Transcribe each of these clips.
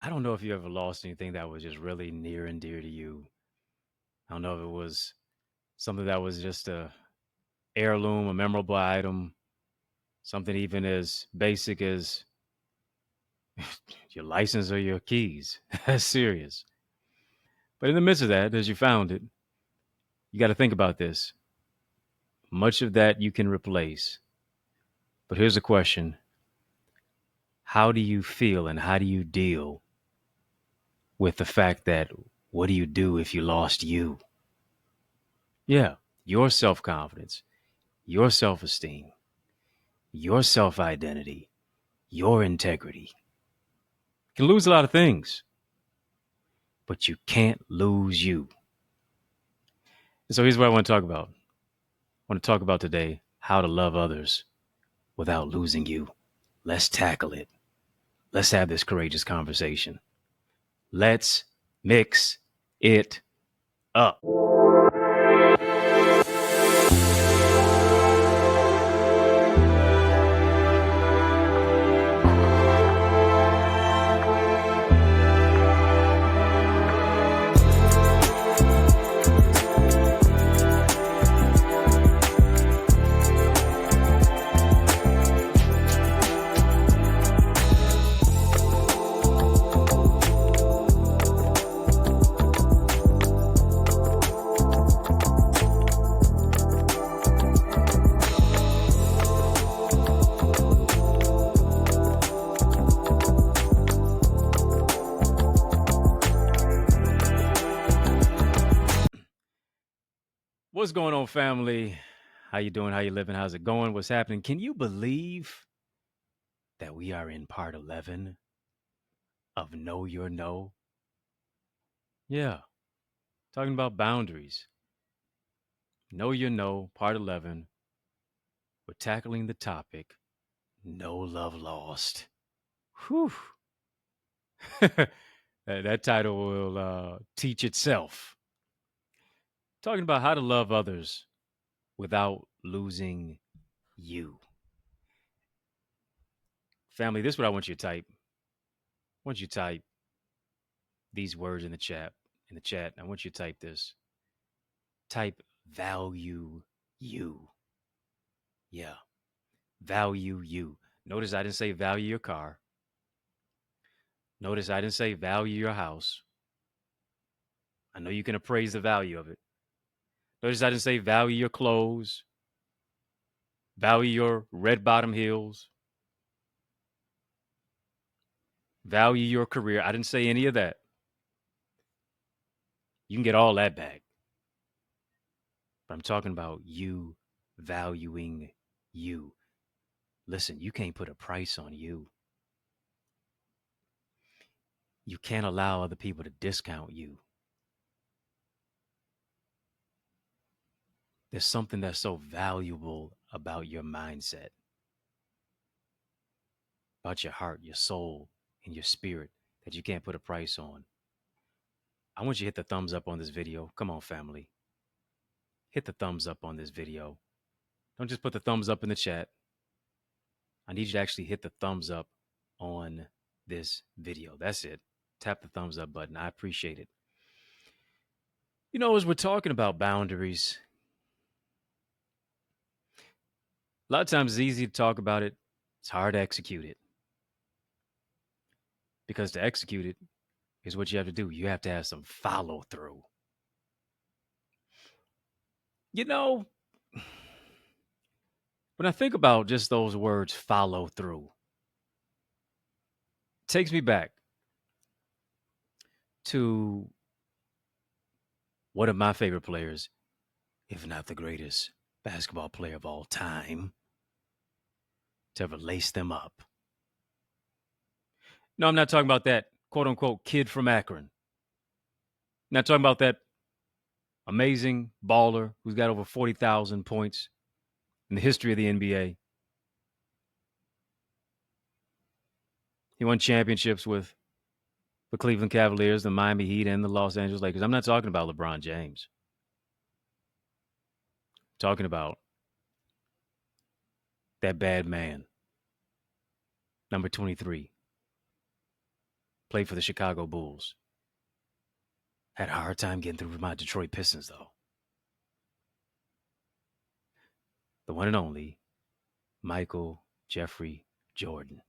I don't know if you ever lost anything that was just really near and dear to you. I don't know if it was something that was just a heirloom, a memorable item, something even as basic as your license or your keys. That's serious. But in the midst of that, as you found it, you got to think about this. Much of that you can replace. But here's a question: how do you feel and how do you deal with the fact that what do you do if you lost you? Yeah, your self confidence, your self esteem, your self identity, your integrity. You can lose a lot of things, but you can't lose you. And so here's what I want to talk about. I want to talk about today how to love others without losing you. Let's tackle it. Let's have this courageous conversation. Let's mix it up. What's going on, family? How you doing? How you living? How's it going? What's happening? Can you believe that we are in part 11 of Know Your No? Yeah, talking about boundaries. Know Your No, part 11. We're tackling the topic No Love Lost. Whew. That title will teach itself. Talking about how to love others without losing you. Family, this is what I want you to type. I want you to type these words in the chat. In the chat, I want you to type this. Type value you. Yeah, value you. Notice I didn't say value your car. Notice I didn't say value your house. I know you can appraise the value of it. Notice I didn't say value your clothes, value your red bottom heels, value your career. I didn't say any of that. You can get all that back. But I'm talking about you valuing you. Listen, you can't put a price on you. You can't allow other people to discount you. There's something that's so valuable about your mindset, about your heart, your soul, and your spirit that you can't put a price on. I want you to hit the thumbs up on this video. Come on, family. Hit the thumbs up on this video. Don't just put the thumbs up in the chat. I need you to actually hit the thumbs up on this video. That's it. Tap the thumbs up button. I appreciate it. You know, as we're talking about boundaries, a lot of times it's easy to talk about it. It's hard to execute it. Because to execute it is what you have to do. You have to have some follow through. You know, when I think about just those words, follow through, it takes me back to one of my favorite players, if not the greatest basketball player of all time, to ever lace them up. No, I'm not talking about that quote unquote kid from Akron. I'm not talking about that amazing baller who's got over 40,000 points in the history of the NBA. He won championships with the Cleveland Cavaliers, the Miami Heat, and the Los Angeles Lakers. I'm not talking about LeBron James. I'm talking about that bad man, number 23, Played for the Chicago Bulls. Had a hard time getting through my Detroit Pistons, though. The one and only Michael Jeffrey Jordan.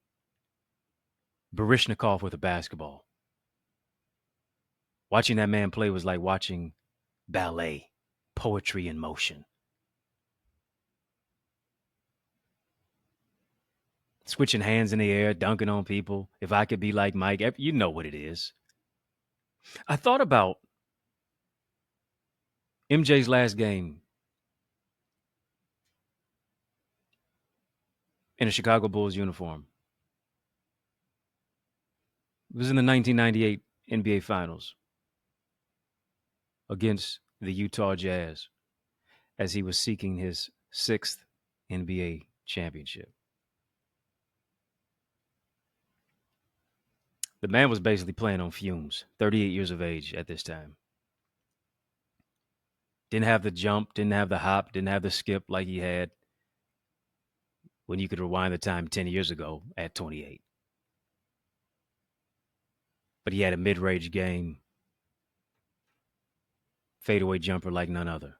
Barishnikov with a basketball. Watching that man play was like watching ballet, poetry in motion. Switching hands in the air, dunking on people. If I could be like Mike, you know what it is. I thought about MJ's last game in a Chicago Bulls uniform. It was in the 1998 NBA Finals against the Utah Jazz as he was seeking his 6th NBA championship. The man was basically playing on fumes, 38 years of age at this time. Didn't have the jump, didn't have the hop, didn't have the skip like he had when you could rewind the time 10 years ago at 28. But he had a mid-range game, fadeaway jumper like none other.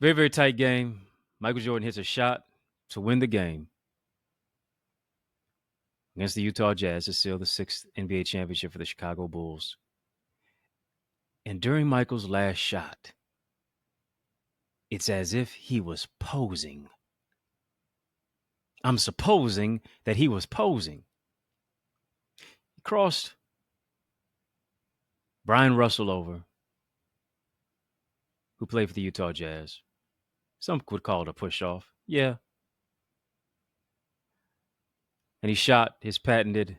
Very, very tight game. Michael Jordan hits a shot to win the game against the Utah Jazz to seal the 6th NBA championship for the Chicago Bulls. And during Michael's last shot, it's as if he was posing. I'm supposing that he was posing. He crossed Brian Russell over, who played for the Utah Jazz. Some would call it a push-off. Yeah. And he shot his patented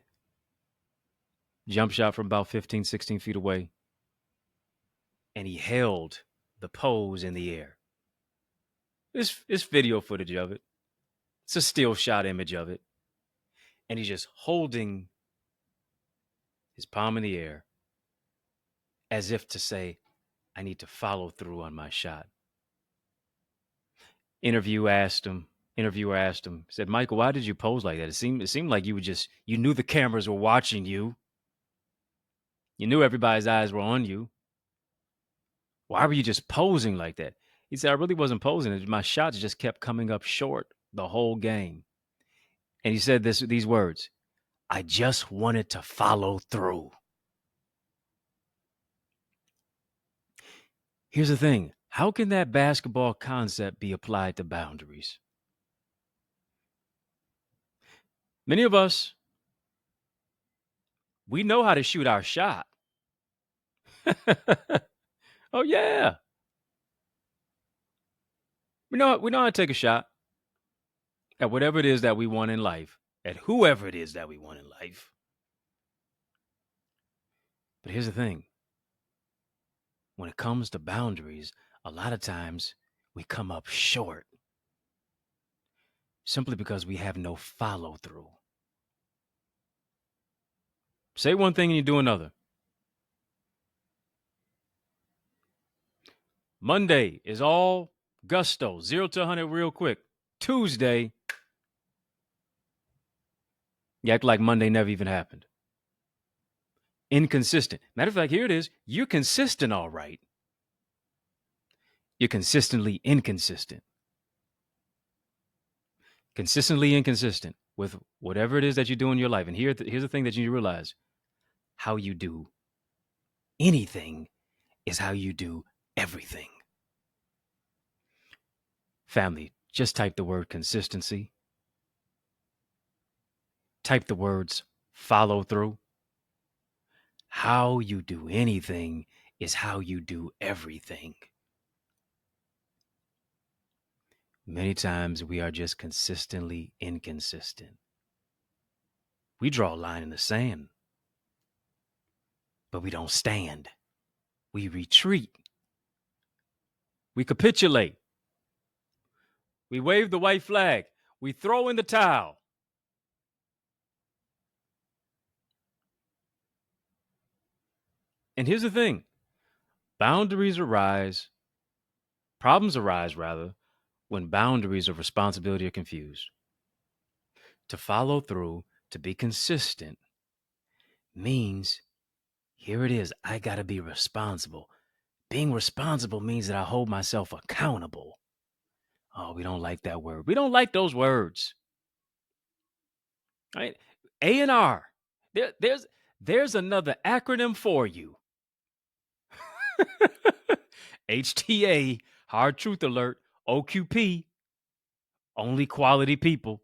jump shot from about 15, 16 feet away. And he held the pose in the air. It's video footage of it. It's a still shot image of it. And he's just holding his palm in the air as if to say, I need to follow through on my shot. Interviewer asked him, said, Michael, why did you pose like that? It seemed like you knew the cameras were watching you. You knew everybody's eyes were on you. Why were you just posing like that? He said, I really wasn't posing. My shots just kept coming up short the whole game. And he said these words, I just wanted to follow through. Here's the thing. How can that basketball concept be applied to boundaries? Many of us, we know how to shoot our shot. Oh, yeah. We know how to take a shot at whatever it is that we want in life, at whoever it is that we want in life. But here's the thing. When it comes to boundaries, a lot of times we come up short simply because we have no follow through. Say one thing and you do another. Monday is all gusto, 0 to 100 real quick. Tuesday, you act like Monday never even happened. Inconsistent. Matter of fact, here it is. You're consistent, all right. You're consistently inconsistent. Consistently inconsistent with whatever it is that you do in your life. And here's the thing that you need to realize. How you do anything is how you do everything. Family, just type the word consistency. Type the words follow through. How you do anything is how you do everything. Many times we are just consistently inconsistent. We draw a line in the sand, but we don't stand. We retreat. We capitulate. We wave the white flag. We throw in the towel. And here's the thing. Problems arise, when boundaries of responsibility are confused. To follow through, to be consistent means, here it is, I got to be responsible. Being responsible means that I hold myself accountable. Oh, we don't like that word. We don't like those words. Right? A&R. There's another acronym for you. HTA, hard truth alert. OQP, only quality people.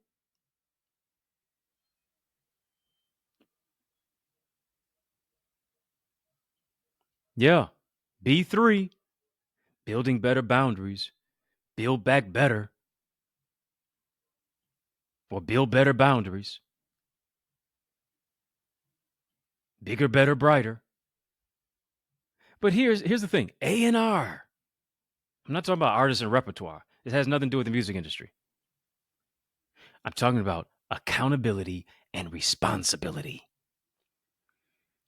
Yeah. B3, building better boundaries. Build back better, or build better boundaries. Bigger, better, brighter. But here's the thing. A&R. I'm not talking about artists and repertoire. This has nothing to do with the music industry. I'm talking about accountability and responsibility.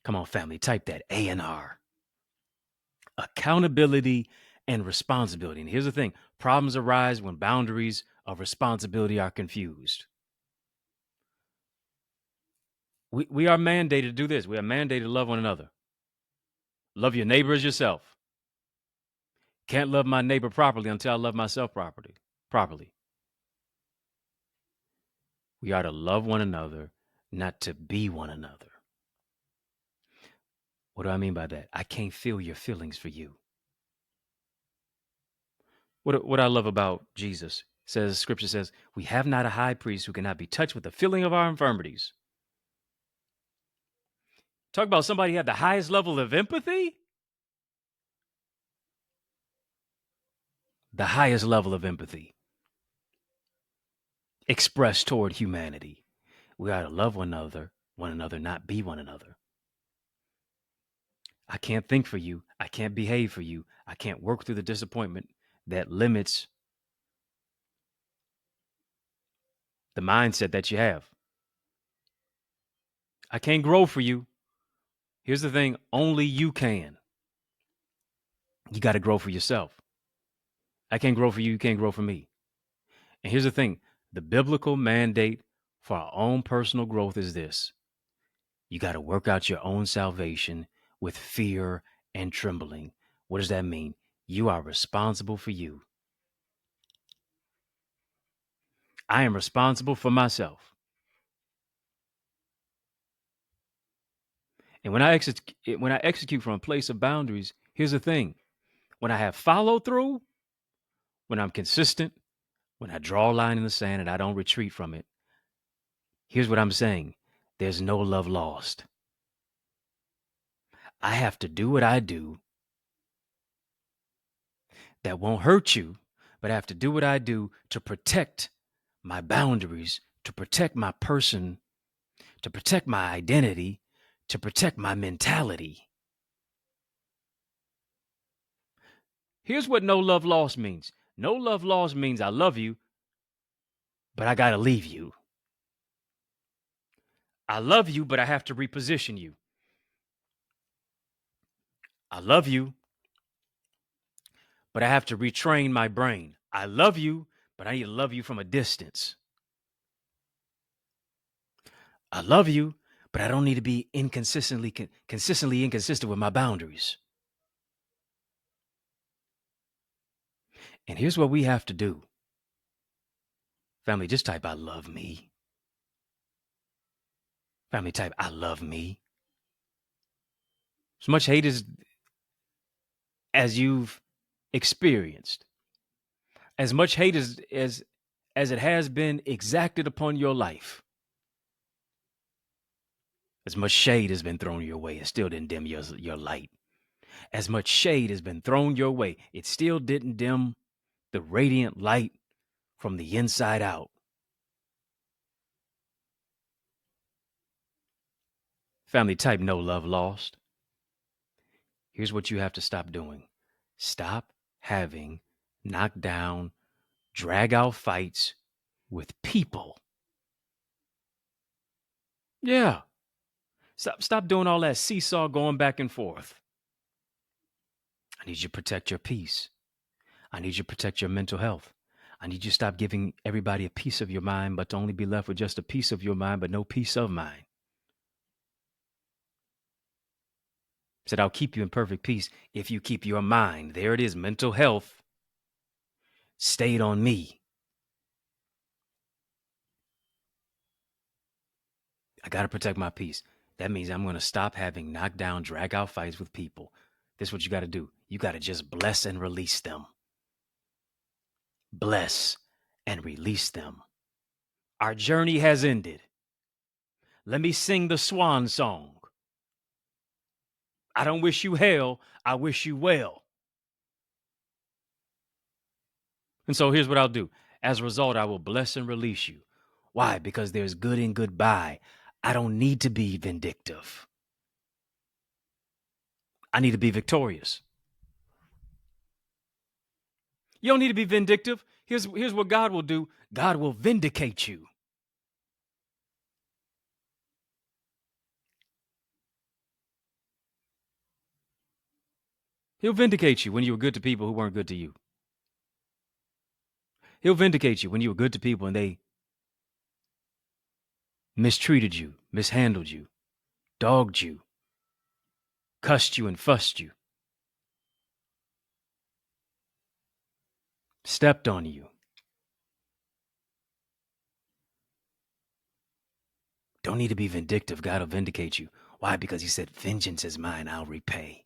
Come on, family, type that, A&R. Accountability and responsibility. And here's the thing. Problems arise when boundaries of responsibility are confused. We are mandated to do this. We are mandated to love one another. Love your neighbor as yourself. Can't love my neighbor properly until I love myself properly. We are to love one another, not to be one another. What do I mean by that? I can't feel your feelings for you. What I love about Jesus says, Scripture says, we have not a high priest who cannot be touched with the feeling of our infirmities. Talk about somebody who had the highest level of empathy. The highest level of empathy expressed toward humanity. We ought to love one another, not be one another. I can't think for you. I can't behave for you. I can't work through the disappointment that limits the mindset that you have. I can't grow for you. Here's the thing, only you can. You got to grow for yourself. I can't grow for you. You can't grow for me. And here's the thing, the biblical mandate for our own personal growth is this. You got to work out your own salvation with fear and trembling. What does that mean? You are responsible for you. I am responsible for myself. And when I execute from a place of boundaries, here's the thing. When I have follow through, when I'm consistent, when I draw a line in the sand and I don't retreat from it, here's what I'm saying. There's no love lost. I have to do what I do that won't hurt you, but I have to do what I do to protect my boundaries, to protect my person, to protect my identity, to protect my mentality. Here's what no love lost means. No love lost means I love you, but I got to leave you. I love you, but I have to reposition you. I love you, but I have to retrain my brain. I love you, but I need to love you from a distance. I love you, but I don't need to be consistently inconsistent with my boundaries. And here's what we have to do. Family, just type, I love me. Family, type, I love me. As much hate as you've experienced, as much hate as it has been exacted upon your life, as much shade has been thrown your way, it still didn't dim your light. As much shade has been thrown your way, it still didn't dim the radiant light from the inside out. Family, type no love lost. Here's what you have to stop doing. Stop having knockdown, drag out fights with people. Yeah. Stop doing all that seesaw going back and forth. I need you to protect your peace. I need you to protect your mental health. I need you to stop giving everybody a piece of your mind, but to only be left with just a piece of your mind, but no peace of mind. Said, I'll keep you in perfect peace if you keep your mind. There it is, mental health stayed on me. I got to protect my peace. That means I'm going to stop having knockdown, drag out fights with people. This is what you got to do. You got to just bless and release them. Bless and release them. Our journey has ended. Let me sing the swan song. I don't wish you hell. I wish you well. And so here's what I'll do. As a result, I will bless and release you. Why? Because there's good in goodbye. I don't need to be vindictive. I need to be victorious. You don't need to be vindictive. Here's what God will do. God will vindicate you. He'll vindicate you when you were good to people who weren't good to you. He'll vindicate you when you were good to people and they mistreated you, mishandled you, dogged you, cussed you and fussed you, stepped on you. Don't need to be vindictive. God will vindicate you. Why? Because he said, vengeance is mine, I'll repay.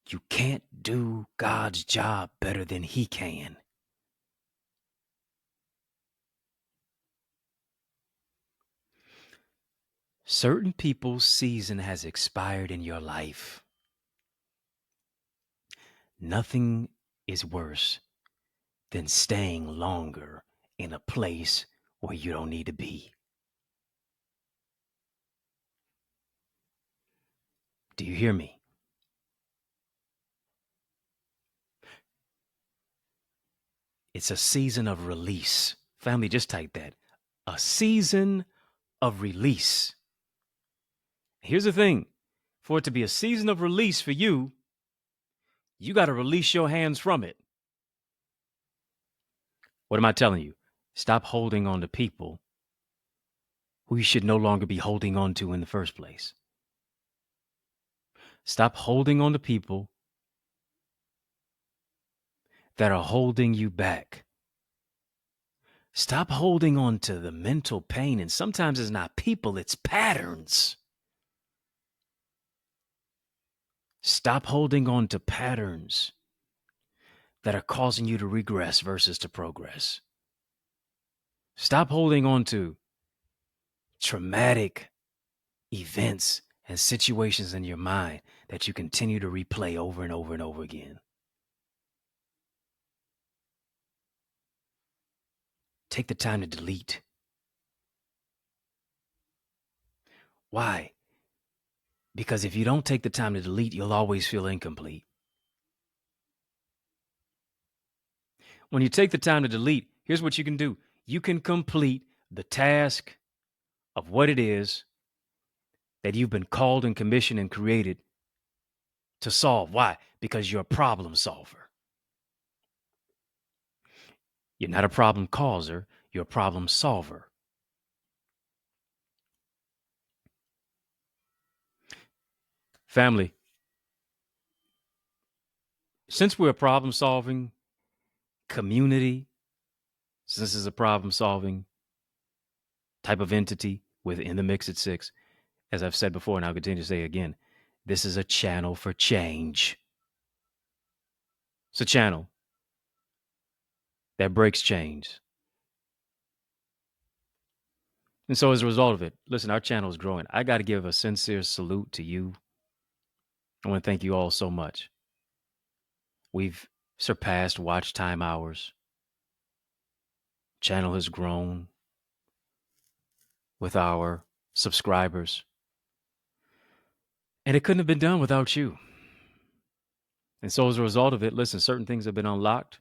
You can't do God's job better than he can. Certain people's season has expired in your life. Nothing is worse than staying longer in a place where you don't need to be. Do you hear me? It's a season of release. Family, just type that. A season of release. Here's the thing. For it to be a season of release for you, you got to release your hands from it. What am I telling you? Stop holding on to people who you should no longer be holding on to in the first place. Stop holding on to people that are holding you back. Stop holding on to the mental pain. And sometimes it's not people, it's patterns. Stop holding on to patterns that are causing you to regress versus to progress. Stop holding on to traumatic events and situations in your mind that you continue to replay over and over and over again. Take the time to delete. Why? Because if you don't take the time to delete, you'll always feel incomplete. When you take the time to delete, here's what you can do. You can complete the task of what it is that you've been called and commissioned and created to solve. Why? Because you're a problem solver. You're not a problem causer, you're a problem solver. Family, since we're a problem solving community, since it's a problem solving type of entity within the Mix at Six, as I've said before, and I'll continue to say again, this is a channel for change. It's a channel that breaks chains. And so as a result of it, listen, our channel is growing. I got to give a sincere salute to you. I want to thank you all so much. We've surpassed watch time hours. Channel has grown with our subscribers. And it couldn't have been done without you. And so as a result of it, listen, certain things have been unlocked.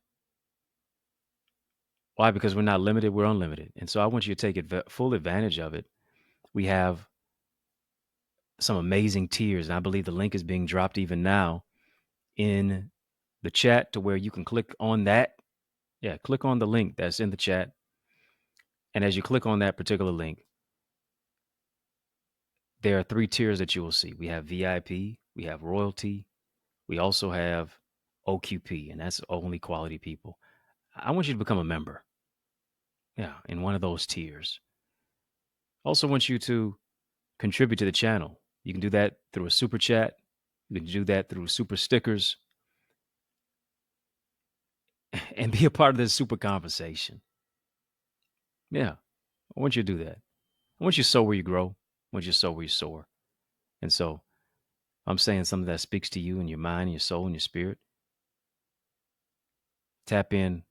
Why? Because we're not limited, we're unlimited. And so I want you to take full advantage of it. We have some amazing tiers, and I believe the link is being dropped even now in the chat to where you can click on that. Yeah, click on the link that's in the chat. And as you click on that particular link, there are 3 tiers that you will see. We have VIP, we have royalty, we also have OQP, and that's only quality people. I want you to become a member. Yeah, in one of those tiers. Also want you to contribute to the channel. You can do that through a super chat. You can do that through super stickers and be a part of this super conversation. Yeah, I want you to do that. I want you to sow where you grow. I want you to sow where you soar. And so I'm saying something that speaks to you in your mind, your soul, and your spirit. Tap in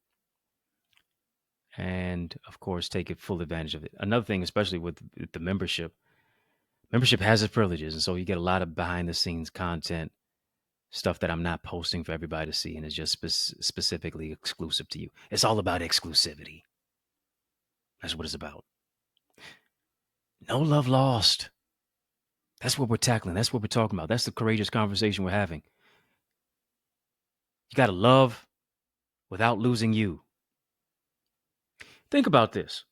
and, of course, take full advantage of it. Another thing, especially with the membership has its privileges. And so you get a lot of behind the scenes content, stuff that I'm not posting for everybody to see, and it's just specifically exclusive to you. It's all about exclusivity. That's what it's about. No love lost. That's what we're tackling. That's what we're talking about. That's the courageous conversation we're having. You got to love without losing you. Think about this.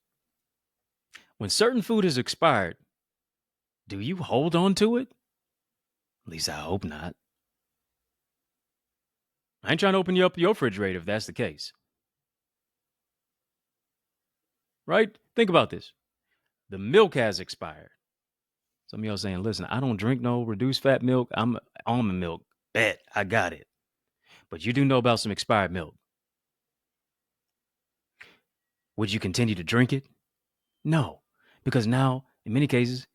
When certain food is expired, do you hold on to it? At least I hope not. I ain't trying to open you up your refrigerator if that's the case. Right? Think about this. The milk has expired. Some of y'all saying, listen, I don't drink no reduced fat milk. I'm almond milk. Bet, I got it. But you do know about some expired milk. Would you continue to drink it? No, because now, in many cases,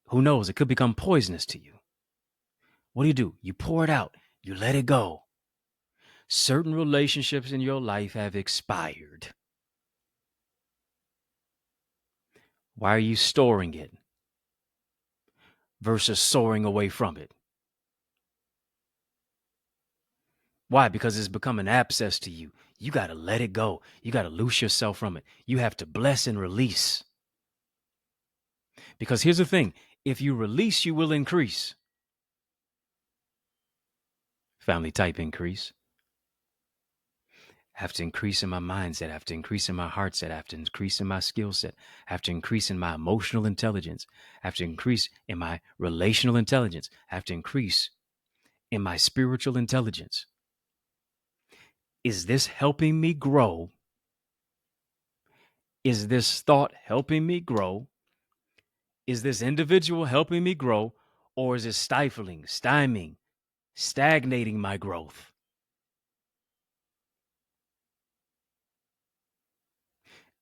who knows, it could become poisonous to you. What do? You pour it out. You let it go. Certain relationships in your life have expired. Why are you storing it versus soaring away from it? Why? Because it's become an abscess to you. You got to let it go. You got to loose yourself from it. You have to bless and release. Because here's the thing. If you release, you will increase. Family type increase. I have to increase in my mindset. I have to increase in my heart set. I have to increase in my skill set. I have to increase in my emotional intelligence. I have to increase in my relational intelligence. I have to increase in my spiritual intelligence. Is this helping me grow? Is this thought helping me grow? Is this individual helping me grow? Or is it stifling, stymieing, stagnating my growth?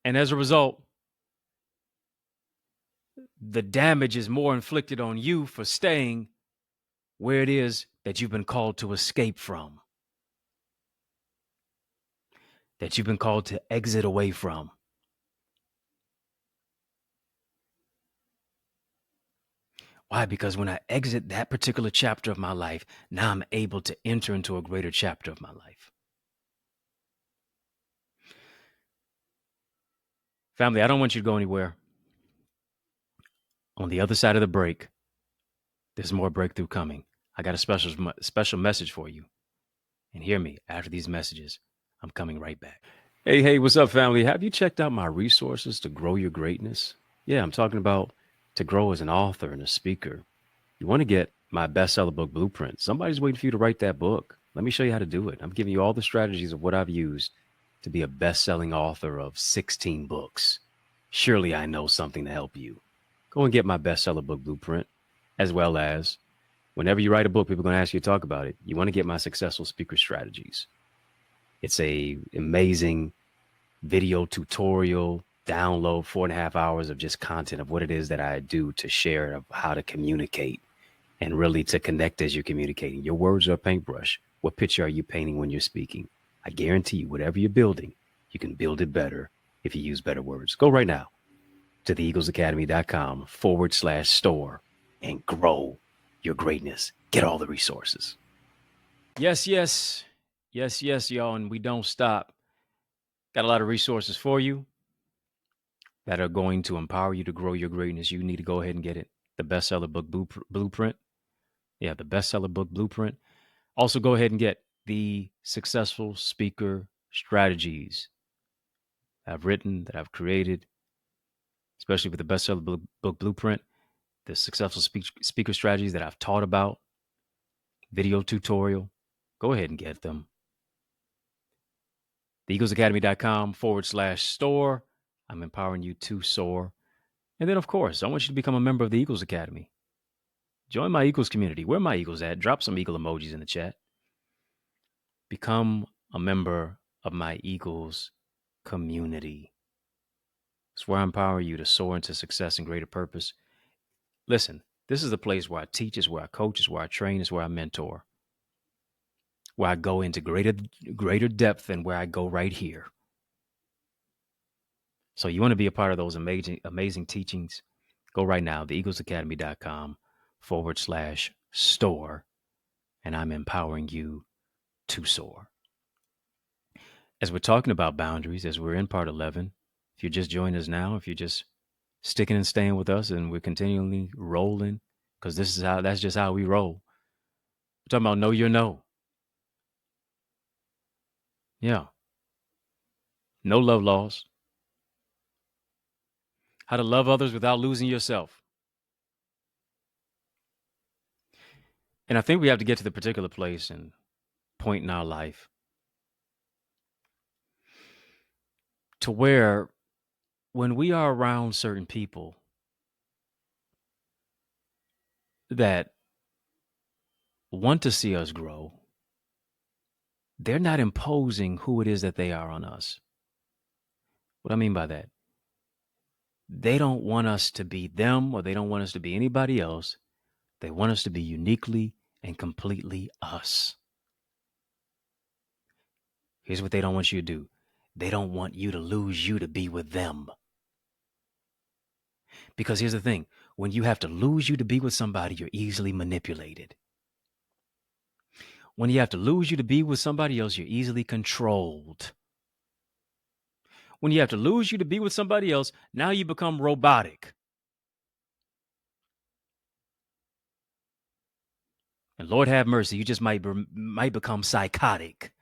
And as a result, the damage is more inflicted on you for staying where it is that you've been called to escape from, that you've been called to exit away from. Why? Because when I exit that particular chapter of my life, now I'm able to enter into a greater chapter of my life. Family, I don't want you to go anywhere. On the other side of the break, there's more breakthrough coming. I got a special message for you. And hear me, after these messages, I'm coming right back. Hey, what's up, family? Have you checked out my resources to grow your greatness? Yeah, I'm talking about to grow as an author and a speaker. You want to get my bestseller book blueprint. Somebody's waiting for you to write that book. Let me show you how to do it. I'm giving you all the strategies of what I've used to be a best-selling author of 16 books. Surely I know something to help you. Go and get my bestseller book blueprint, as well as whenever you write a book, people are going to ask you to talk about it. You want to get my successful speaker strategies. It's a amazing video tutorial download, 4.5 hours of just content of what it is that I do to share of how to communicate and really to connect as you're communicating. Your words are a paintbrush. What picture are you painting when you're speaking? I guarantee you, whatever you're building, you can build it better if you use better words. Go right now to theeaglesacademy.com/store and grow your greatness. Get all the resources. Yes, y'all. And we don't stop. Got a lot of resources for you that are going to empower you to grow your greatness. You need to go ahead and get it. The bestseller book blueprint. Yeah, the bestseller book blueprint. Also, go ahead and get the Successful Speaker Strategies I've written, that I've created, especially with the bestseller book Blueprint, the Successful Speaker Strategies that I've taught about, video tutorial. Go ahead and get them. TheEaglesAcademy.com/store. I'm empowering you to soar. And then, of course, I want you to become a member of the Eagles Academy. Join my Eagles community. Where are my Eagles at? Drop some Eagle emojis in the chat. Become a member of my Eagles community. It's where I empower you to soar into success and greater purpose. Listen, this is the place where I teach, is where I coach, is where I train, is where I mentor, where I go into greater depth than where I go right here. So you want to be a part of those amazing teachings? Go right now, theeaglesacademy.com/store, and I'm empowering you to soar. As we're talking about boundaries, as we're in part 11, if you're just joining us now, if you're just sticking and staying with us and we're continually rolling, because that's just how we roll. We're talking about know your no. Yeah. No love loss. How to love others without losing yourself. And I think we have to get to the particular place and point in our life to where when we are around certain people that want to see us grow, they're not imposing who it is that they are on us. What I mean by that, they don't want us to be them, or they don't want us to be anybody else. They want us to be uniquely and completely us. Here's what they don't want you to do. They don't want you to lose you to be with them. Because here's the thing, when you have to lose you to be with somebody, you're easily manipulated. When you have to lose you to be with somebody else, you're easily controlled. When you have to lose you to be with somebody else, now you become robotic. And Lord have mercy, you just might become psychotic.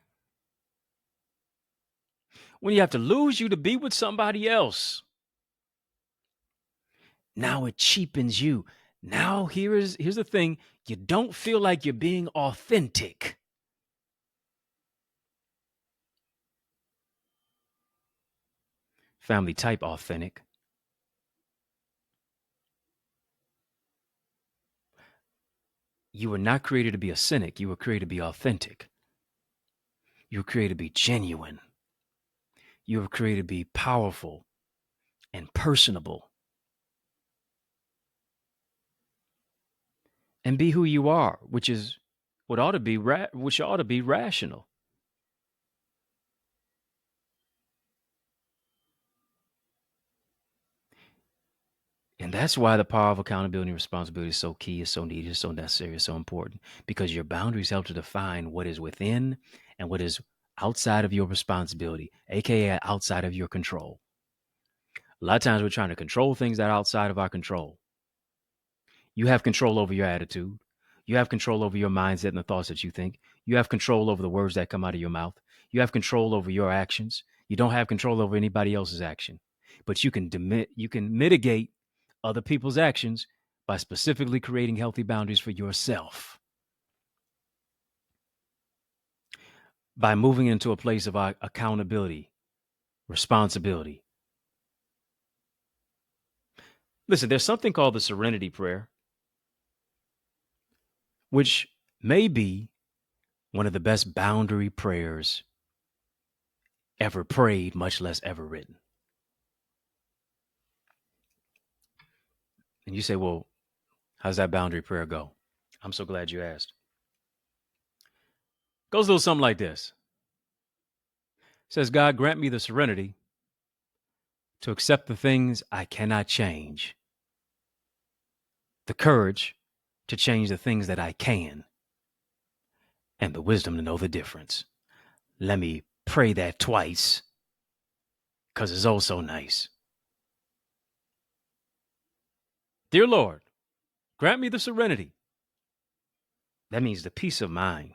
When you have to lose you to be with somebody else, now it cheapens you. Now here's the thing, you don't feel like you're being authentic. Family type authentic. You were not created to be a cynic. You were created to be authentic. You were created to be genuine. You were created to be powerful and personable. And be who you are, which ought to be rational. And that's why the power of accountability and responsibility is so key, is so needed, is so necessary, is so important, because your boundaries help to define what is within and what is outside of your responsibility, aka outside of your control. A lot of times we're trying to control things that are outside of our control. You have control over your attitude. You have control over your mindset and the thoughts that you think. You have control over the words that come out of your mouth. You have control over your actions. You don't have control over anybody else's action, but you can mitigate other people's actions by specifically creating healthy boundaries for yourself. By moving into a place of accountability, responsibility. Listen, there's something called the Serenity prayer, which may be one of the best boundary prayers ever prayed, much less ever written. And you say, well, how's that boundary prayer go? I'm so glad you asked. Goes a little something like this. It says, God, grant me the serenity to accept the things I cannot change, the courage to change the things that I can, and the wisdom to know the difference. Let me pray that twice, because it's oh so nice. Dear Lord, grant me the serenity. That means the peace of mind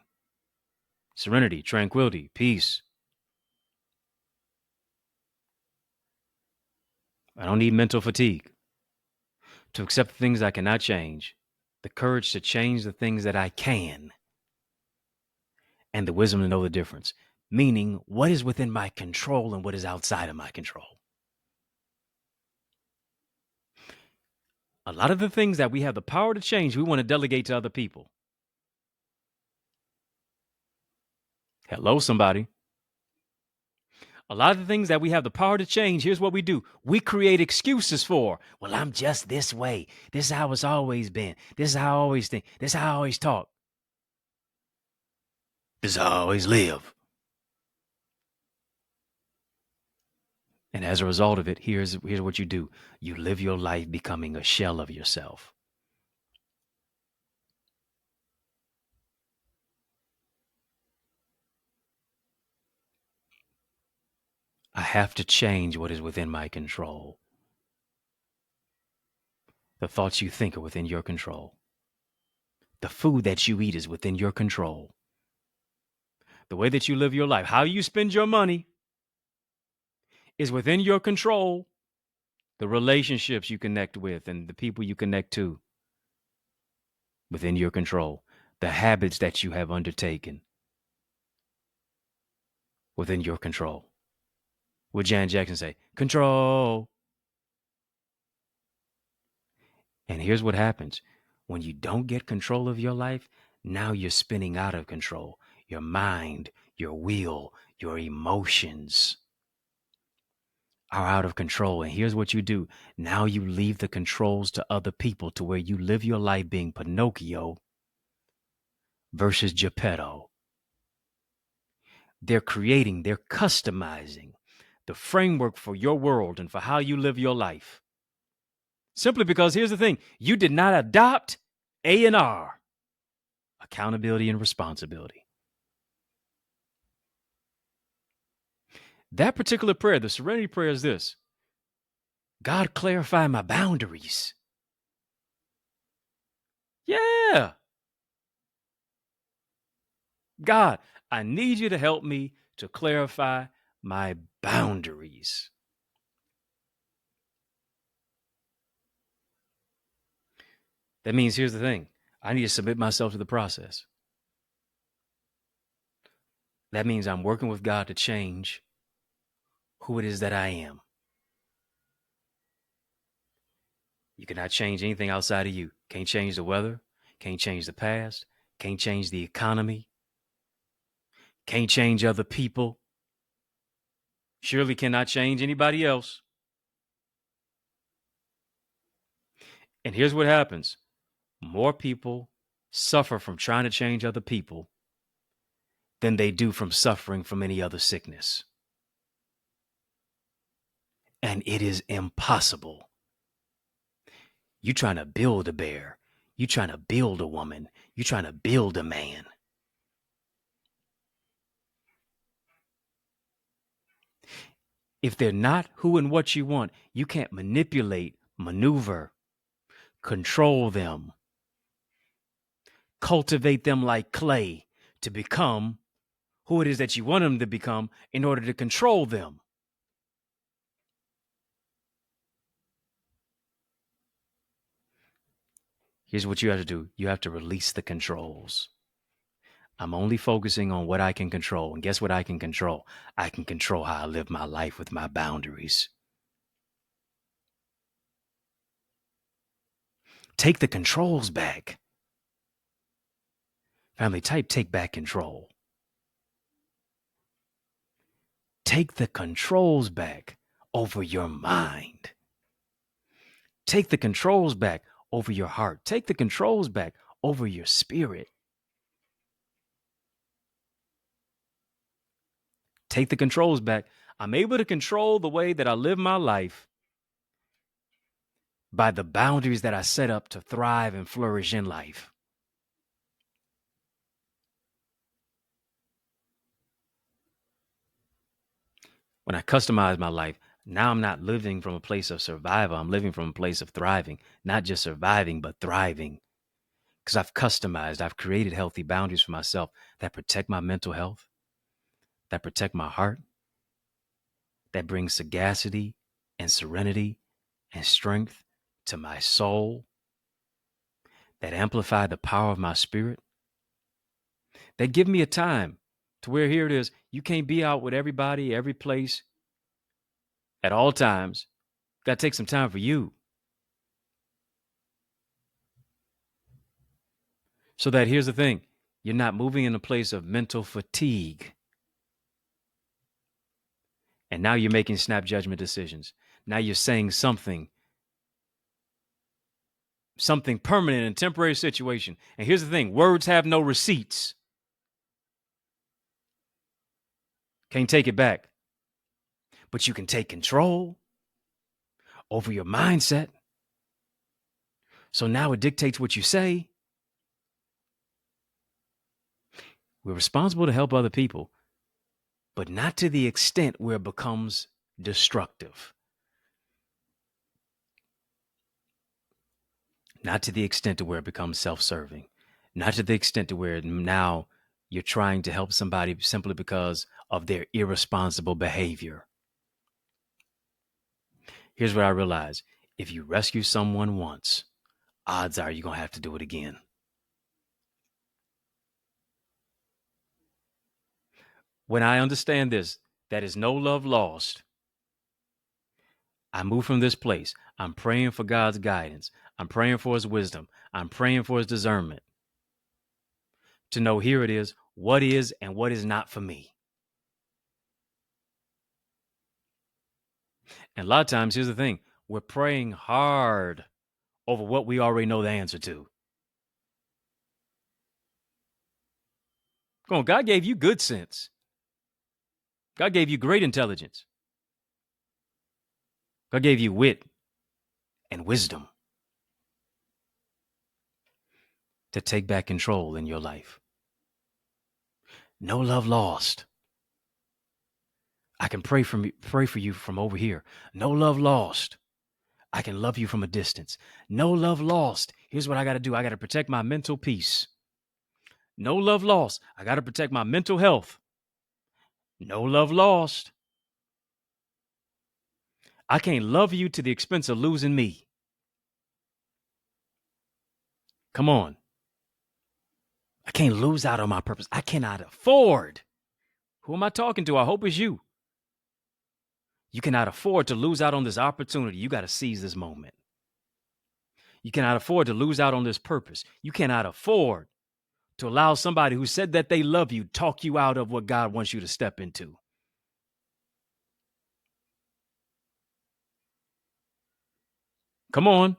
serenity, tranquility, peace. I don't need mental fatigue to accept the things I cannot change, the courage to change the things that I can, and the wisdom to know the difference, meaning what is within my control and what is outside of my control. A lot of the things that we have the power to change, we want to delegate to other people. Hello, somebody. A lot of the things that we have the power to change, here's what we do. We create excuses for. Well, I'm just this way. This is how it's always been. This is how I always think. This is how I always talk. This is how I always live. And as a result of it, here's what you do. You live your life becoming a shell of yourself. I have to change what is within my control. The thoughts you think are within your control. The food that you eat is within your control. The way that you live your life, how you spend your money is within your control. The relationships you connect with and the people you connect to, within your control. The habits that you have undertaken, within your control. Would Jan Jackson say, control? And here's what happens. When you don't get control of your life, now you're spinning out of control. Your mind, your will, your emotions are out of control. And here's what you do. Now you leave the controls to other people to where you live your life being Pinocchio versus Geppetto. They're customizing the framework for your world and for how you live your life. Simply because here's the thing, you did not adopt A&R, accountability and responsibility. That particular prayer, the Serenity prayer, is this: God, clarify my boundaries. Yeah. God, I need you to help me to clarify my boundaries. That means, here's the thing, I need to submit myself to the process. That means I'm working with God to change who it is that I am. You cannot change anything outside of you. Can't change the weather. Can't change the past. Can't change the economy. Can't change other people. Surely cannot change anybody else. And here's what happens. More people suffer from trying to change other people than they do from suffering from any other sickness. And it is impossible. You trying to build a bear. You trying to build a woman. You trying to build a man. If they're not who and what you want, you can't manipulate, maneuver, control them, cultivate them like clay to become who it is that you want them to become in order to control them. Here's what you have to do. You have to release the controls. I'm only focusing on what I can control. And guess what I can control? I can control how I live my life with my boundaries. Take the controls back. Family, type take back control. Take the controls back over your mind. Take the controls back over your heart. Take the controls back over your spirit. Take the controls back. I'm able to control the way that I live my life by the boundaries that I set up to thrive and flourish in life. When I customize my life, now I'm not living from a place of survival. I'm living from a place of thriving, not just surviving, but thriving. because I've created healthy boundaries for myself that protect my mental health, that protect my heart, that bring sagacity and serenity and strength to my soul, that amplify the power of my spirit, that give me a time to where here it is, you can't be out with everybody, every place, at all times. Got to take some time for you. So that here's the thing, you're not moving in a place of mental fatigue. And now you're making snap judgment decisions. Now you're saying something permanent in temporary situation. And here's the thing, words have no receipts. Can't take it back. But you can take control over your mindset. So now it dictates what you say. We're responsible to help other people, but not to the extent where it becomes destructive. Not to the extent to where it becomes self-serving. Not to the extent to where now you're trying to help somebody simply because of their irresponsible behavior. Here's what I realize. If you rescue someone once, odds are you're going to have to do it again. When I understand this, that is no love lost. I move from this place. I'm praying for God's guidance. I'm praying for his wisdom. I'm praying for his discernment. To know here it is, what is and what is not for me. And a lot of times, here's the thing. We're praying hard over what we already know the answer to. Come on, God gave you good sense. God gave you great intelligence. God gave you wit and wisdom to take back control in your life. No love lost. I can pray for you from over here. No love lost. I can love you from a distance. No love lost. Here's what I got to do. I got to protect my mental peace. No love lost. I got to protect my mental health. No love lost. I can't love you to the expense of losing me. Come on. I can't lose out on my purpose. I cannot afford. Who am I talking to? I hope it's you. You cannot afford to lose out on this opportunity. You got to seize this moment. You cannot afford to lose out on this purpose. You cannot afford to allow somebody who said that they love you talk you out of what God wants you to step into. Come on.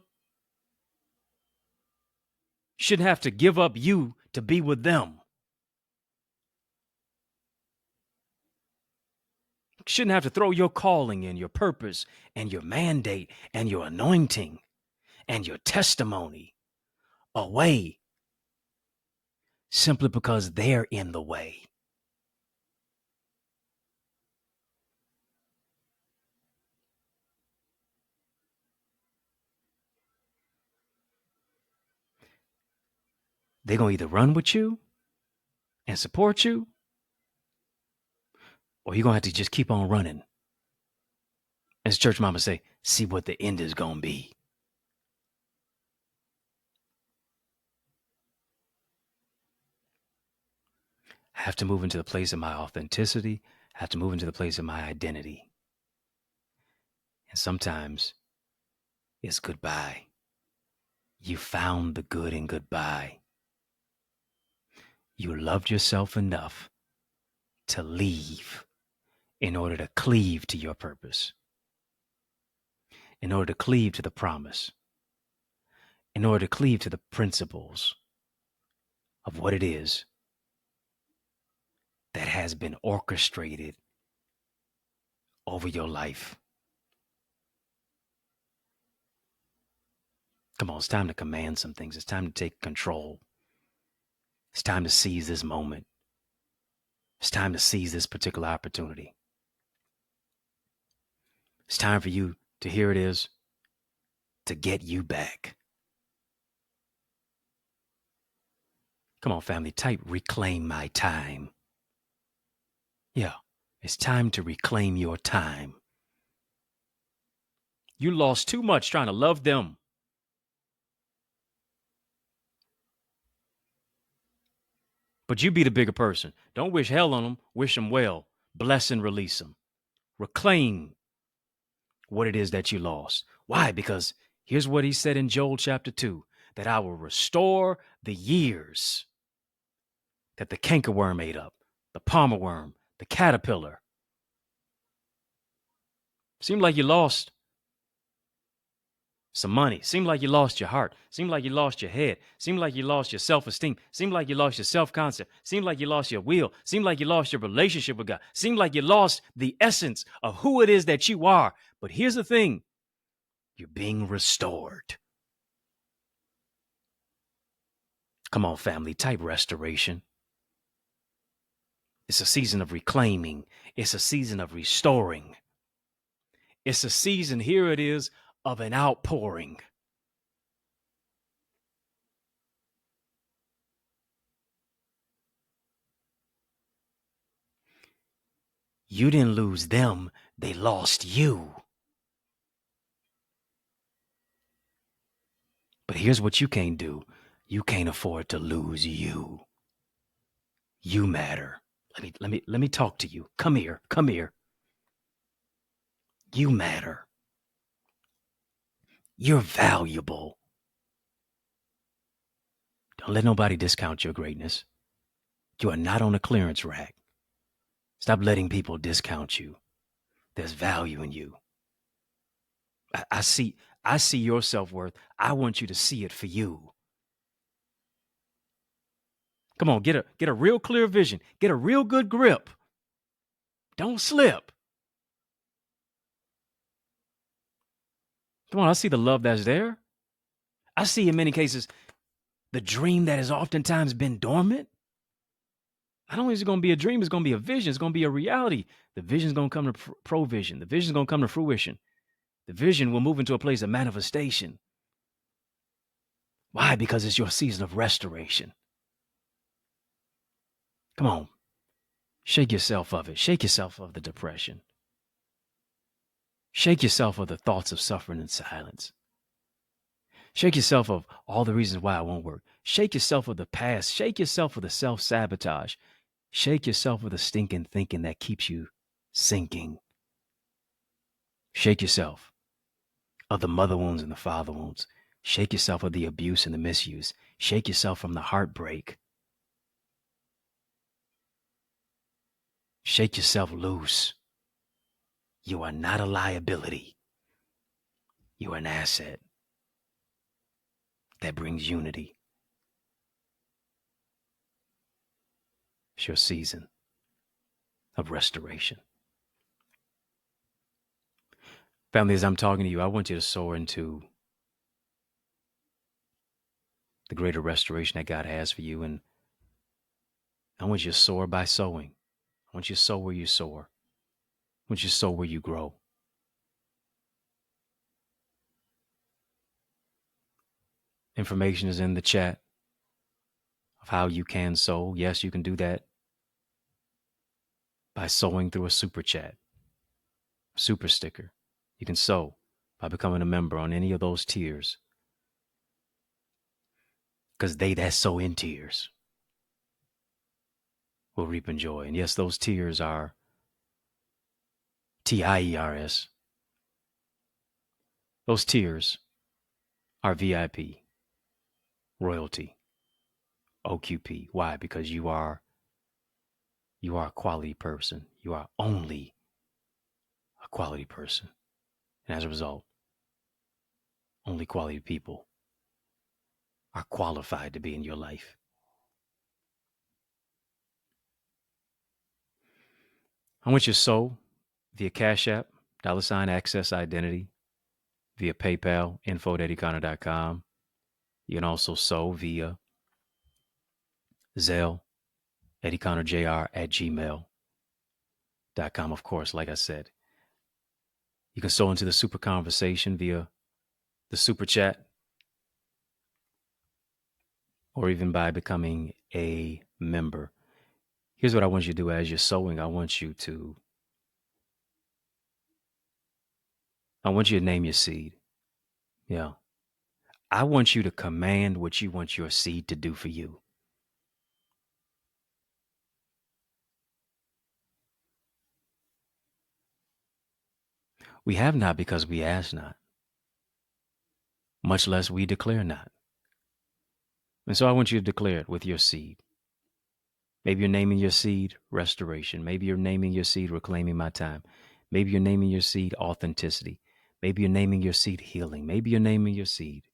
Shouldn't have to give up you to be with them. Shouldn't have to throw your calling and your purpose and your mandate and your anointing and your testimony away simply because they're in the way. They're going to either run with you and support you, or you're going to have to just keep on running. As church mama say, see what the end is going to be. I have to move into the place of my authenticity. I have to move into the place of my identity. And sometimes it's goodbye. You found the good in goodbye. You loved yourself enough to leave in order to cleave to your purpose, in order to cleave to the promise, in order to cleave to the principles of what it is that has been orchestrated over your life. Come on, it's time to command some things. It's time to take control. It's time to seize this moment. It's time to seize this particular opportunity. It's time for you to, here it is, to get you back. Come on, family, type reclaim my time. Yeah, it's time to reclaim your time. You lost too much trying to love them. But you be the bigger person. Don't wish hell on them. Wish them well. Bless and release them. Reclaim what it is that you lost. Why? Because here's what he said in Joel chapter 2, that I will restore the years that the cankerworm ate up, the palmer worm, the caterpillar. Seemed like you lost some money. Seemed like you lost your heart. Seemed like you lost your head. Seemed like you lost your self-esteem. Seemed like you lost your self-concept. Seemed like you lost your will. Seemed like you lost your relationship with God. Seemed like you lost the essence of who it is that you are. But here's the thing. You're being restored. Come on, family, type restoration. It's a season of reclaiming. It's a season of restoring. It's a season, here it is, of an outpouring. You didn't lose them, they lost you. But here's what you can't do. You can't afford to lose you. You matter. Let me talk to you. Come here. Come here. You matter. You're valuable. Don't let nobody discount your greatness. You are not on a clearance rack. Stop letting people discount you. There's value in you. I see your self-worth. I want you to see it for you. Come on, get a real clear vision. Get a real good grip. Don't slip. Come on, I see the love that's there. I see in many cases the dream that has oftentimes been dormant. Not only is it going to be a dream, it's going to be a vision. It's going to be a reality. The vision is going to come to provision. The vision is going to come to fruition. The vision will move into a place of manifestation. Why? Because it's your season of restoration. Come on. Shake yourself of it. Shake yourself of the depression. Shake yourself of the thoughts of suffering and silence. Shake yourself of all the reasons why it won't work. Shake yourself of the past. Shake yourself of the self-sabotage. Shake yourself of the stinking thinking that keeps you sinking. Shake yourself of the mother wounds and the father wounds. Shake yourself of the abuse and the misuse. Shake yourself from the heartbreak. Shake yourself loose. You are not a liability. You are an asset that brings unity. It's your season of restoration. Family, as I'm talking to you, I want you to soar into the greater restoration that God has for you. And I want you to soar by sowing. I want you to sow where you soar. I want you to sow where you grow. Information is in the chat of how you can sow. Yes, you can do that by sowing through a super chat, super sticker. You can sow by becoming a member on any of those tiers, because they that sow in tears will reap in joy. And yes, those tiers are TIERS. Those tiers are VIP, royalty, OQP. Why? Because you are a quality person. You are only a quality person. And as a result, only quality people are qualified to be in your life. I want you to sow via Cash App, $Access Identity, via PayPal, info@EddieConnor.com. You can also sow via Zelle, EddieConnorJr@gmail.com. Of course, like I said, you can sow into the super conversation via the super chat. or even by becoming a member. Here's what I want you to do as you're sowing. I want you to name your seed. Yeah. I want you to command what you want your seed to do for you. We have not because we ask not, much less we declare not. And so I want you to declare it with your seed. Maybe you're naming your seed restoration. Maybe you're naming your seed reclaiming my time. Maybe you're naming your seed authenticity. Maybe you're naming your seed healing. Maybe you're naming your seed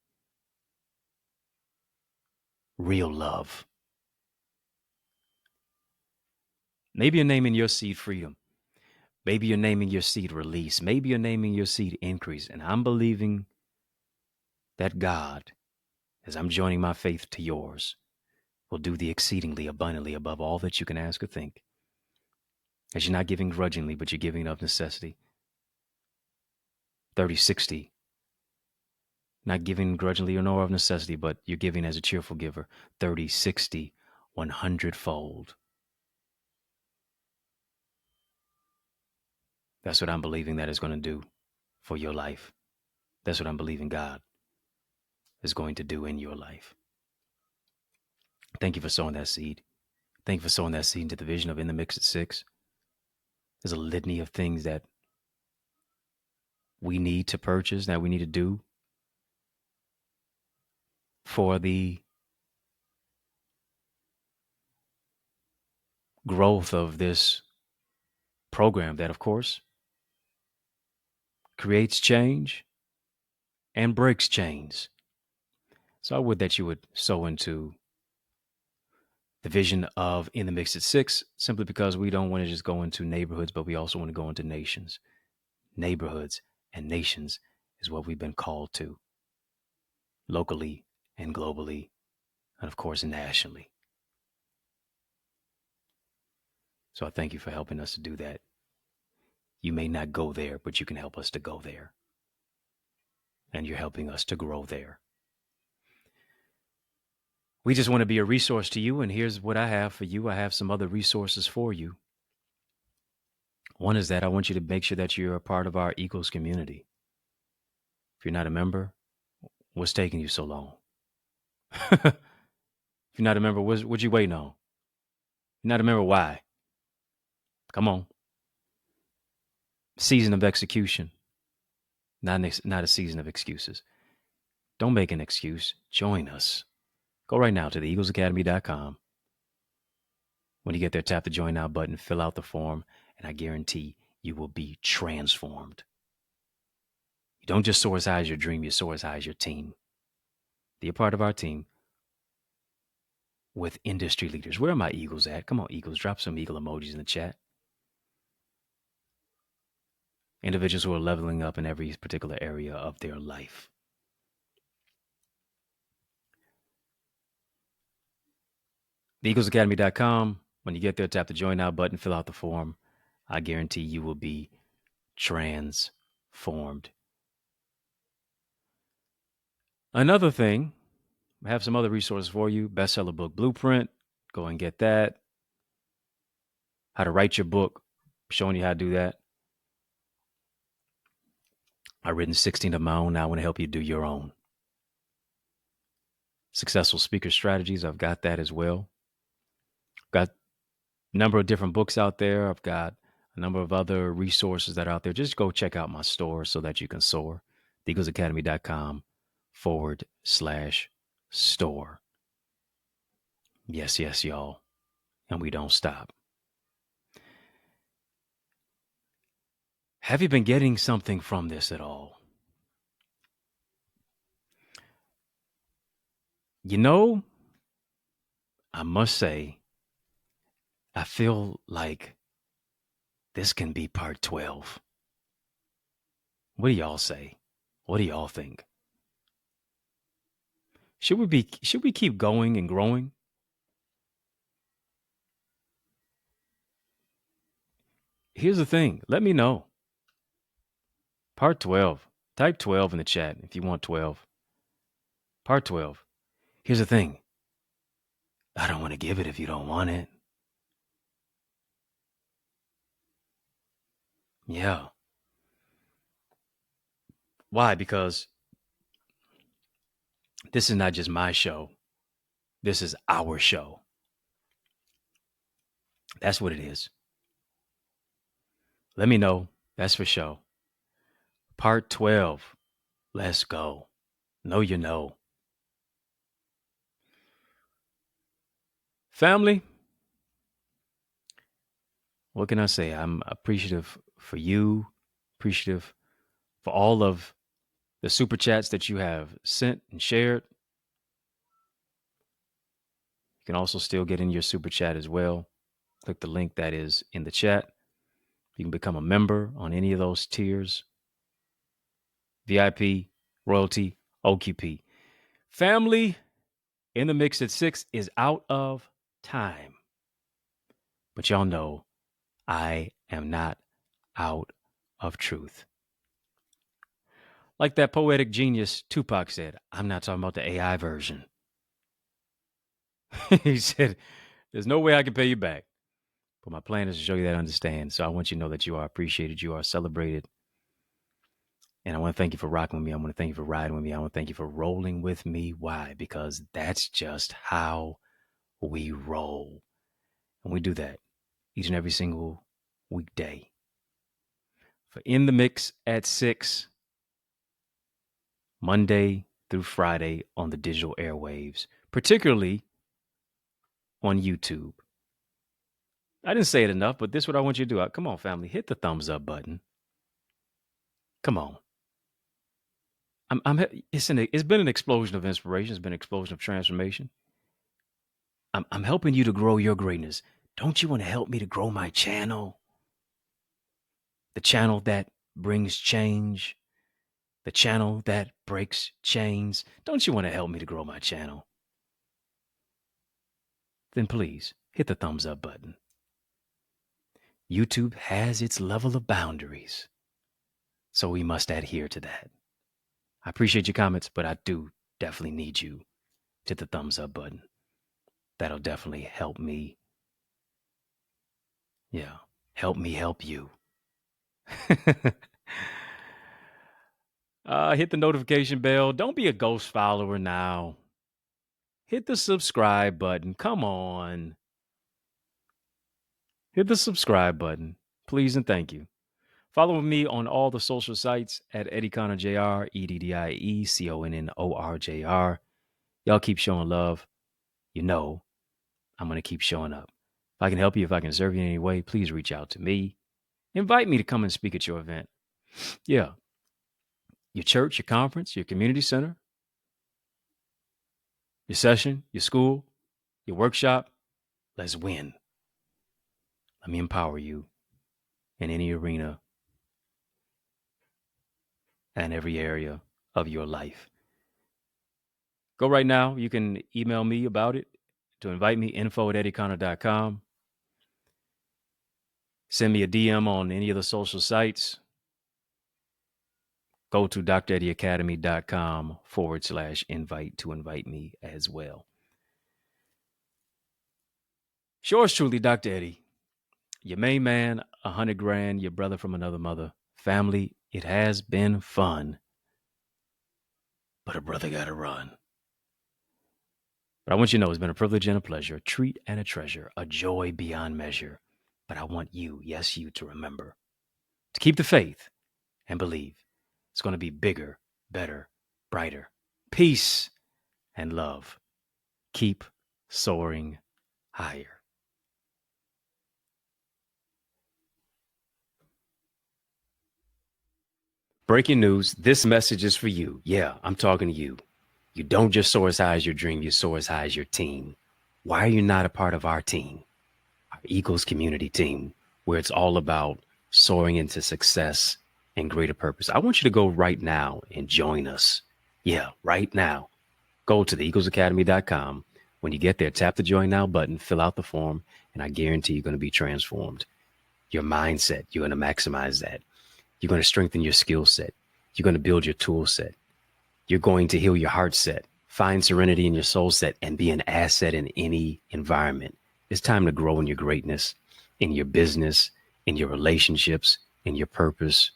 real love. Maybe you're naming your seed freedom. Maybe you're naming your seed release. Maybe you're naming your seed increase. And I'm believing that God, as I'm joining my faith to yours, will do the exceedingly abundantly above all that you can ask or think. As you're not giving grudgingly, but you're giving of necessity. 30, 60. Not giving grudgingly or nor of necessity, but you're giving as a cheerful giver. 30, 60, 100 fold. That's what I'm believing that is going to do for your life. That's what I'm believing God is going to do in your life. Thank you for sowing that seed. Thank you for sowing that seed into the vision of In the Mix at 6. There's a litany of things that we need to purchase, that we need to do for the growth of this program that, of course, creates change and breaks chains. So I would that you would sow into the vision of In the Mix at 6, simply because we don't want to just go into neighborhoods, but we also want to go into nations. Neighborhoods and nations is what we've been called to, locally and globally, and of course, nationally. So I thank you for helping us to do that. You may not go there, but you can help us to go there. And you're helping us to grow there. We just want to be a resource to you, and here's what I have for you. I have some other resources for you. One is that I want you to make sure that you're a part of our Eagles community. If you're not a member, what's taking you so long? If you're not a member, what you waiting on? You're not a member, why? Come on. Season of execution, not a season of excuses. Don't make an excuse. Join us. Go right now to theeaglesacademy.com. When you get there, tap the Join Now button, fill out the form, and I guarantee you will be transformed. You don't just soar as high as your dream, you soar as high as your team. Be a part of our team with industry leaders. Where are my Eagles at? Come on, Eagles, drop some eagle emojis in the chat. Individuals who are leveling up in every particular area of their life. TheEaglesAcademy.com. When you get there, tap the Join Now button, fill out the form. I guarantee you will be transformed. Another thing, I have some other resources for you. Bestseller book blueprint. Go and get that. How to write your book. Showing you how to do that. I've written 16 of my own. Now I want to help you do your own. Successful speaker strategies. I've got that as well. Got a number of different books out there. I've got a number of other resources that are out there. Just go check out my store so that you can soar. TheEaglesAcademy.com/store. Yes, y'all. And we don't stop. Have you been getting something from this at all? You know, I must say, I feel like this can be part 12. What do y'all say? What do y'all think? Should we keep going and growing? Here's the thing. Let me know. Part 12. Type 12 in the chat if you want 12. Part 12. Here's the thing. I don't want to give it if you don't want it. Yeah. Why? Because this is not just my show. This is our show. That's what it is. Let me know. That's for sure. Part 12. Let's go. Know you know. Family, what can I say? I'm appreciative for you, appreciative for all of the super chats that you have sent and shared. You can also still get in your super chat as well. Click the link that is in the chat. You can become a member on any of those tiers: VIP, royalty, OQP. Family in the Mix at 6 is out of time. But y'all know I am not out of truth. Like that poetic genius Tupac said, I'm not talking about the AI version. He said, there's no way I can pay you back. But my plan is to show you that I understand. So I want you to know that you are appreciated, you are celebrated. And I want to thank you for rocking with me. I want to thank you for riding with me. I want to thank you for rolling with me. Why? Because that's just how we roll. And we do that each and every single weekday. For In the Mix at 6, Monday through Friday on the digital airwaves, particularly on YouTube. I didn't say it enough, but this is what I want you to do. Come on, family, hit the thumbs up button. Come on. It's been an explosion of inspiration. It's been an explosion of transformation. I'm helping you to grow your greatness. Don't you want to help me to grow my channel? The channel that brings change. The channel that breaks chains. Don't you want to help me to grow my channel? Then please hit the thumbs up button. YouTube has its level of boundaries, so we must adhere to that. I appreciate your comments, but I do definitely need you to hit the thumbs up button. That'll definitely help me. Yeah, help me help you. Hit the notification bell. Don't be a ghost follower now. Hit the subscribe button. Come on. Hit the subscribe button, please and thank you. Follow me on all the social sites at EddieConnorJr, EddieConnorJr. Y'all keep showing love. You know I'm going to keep showing up. If I can help you, if I can serve you in any way, please reach out to me. Invite me to come and speak at your event. Yeah. Your church, your conference, your community center, your session, your school, your workshop. Let's win. Let me empower you in any arena and every area of your life. Go right now. You can email me about it to invite me, info@eddieconnor.com. Send me a DM on any of the social sites. Go to dreddieacademy.com/invite to invite me as well. Yours truly, Dr. Eddie, your main man, 100 grand, your brother from another mother. Family, it has been fun, but a brother got to run. But I want you to know it's been a privilege and a pleasure, a treat and a treasure, a joy beyond measure. But I want you, yes, you, to remember to keep the faith and believe it's going to be bigger, better, brighter. Peace and love. Keep soaring higher. Breaking news. This message is for you. Yeah, I'm talking to you. You don't just soar as high as your dream. You soar as high as your team. Why are you not a part of our team? Our Eagles community team, where it's all about soaring into success and greater purpose. I want you to go right now and join us. Yeah, right now. Go to theeaglesacademy.com. When you get there, tap the join now button, fill out the form, and I guarantee you're going to be transformed. Your mindset, you're going to maximize that. You're going to strengthen your skill set. You're going to build your tool set. You're going to heal your heart set find serenity in your soul set, and be an asset in any environment. It's time to grow in your greatness, in your business, in your relationships, in your purpose,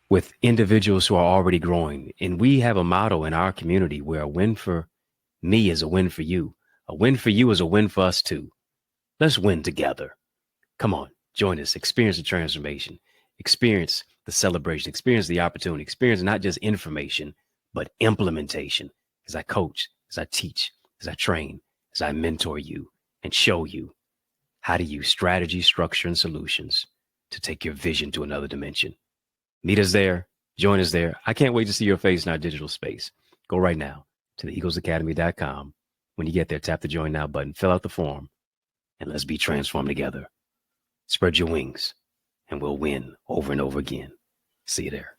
with individuals who are already growing. And we have a motto in our community where a win for me is a win for you. A win for you is a win for us too. Let's win together. Come on, join us, experience the transformation, experience the celebration, experience the opportunity, experience not just information, but implementation. As I coach, as I teach, as I train, as I mentor you and show you how to use strategy, structure, and solutions to take your vision to another dimension. Meet us there. Join us there. I can't wait to see your face in our digital space. Go right now to theeaglesacademy.com. When you get there, tap the join now button, fill out the form, and let's be transformed together. Spread your wings, and we'll win over and over again. See you there.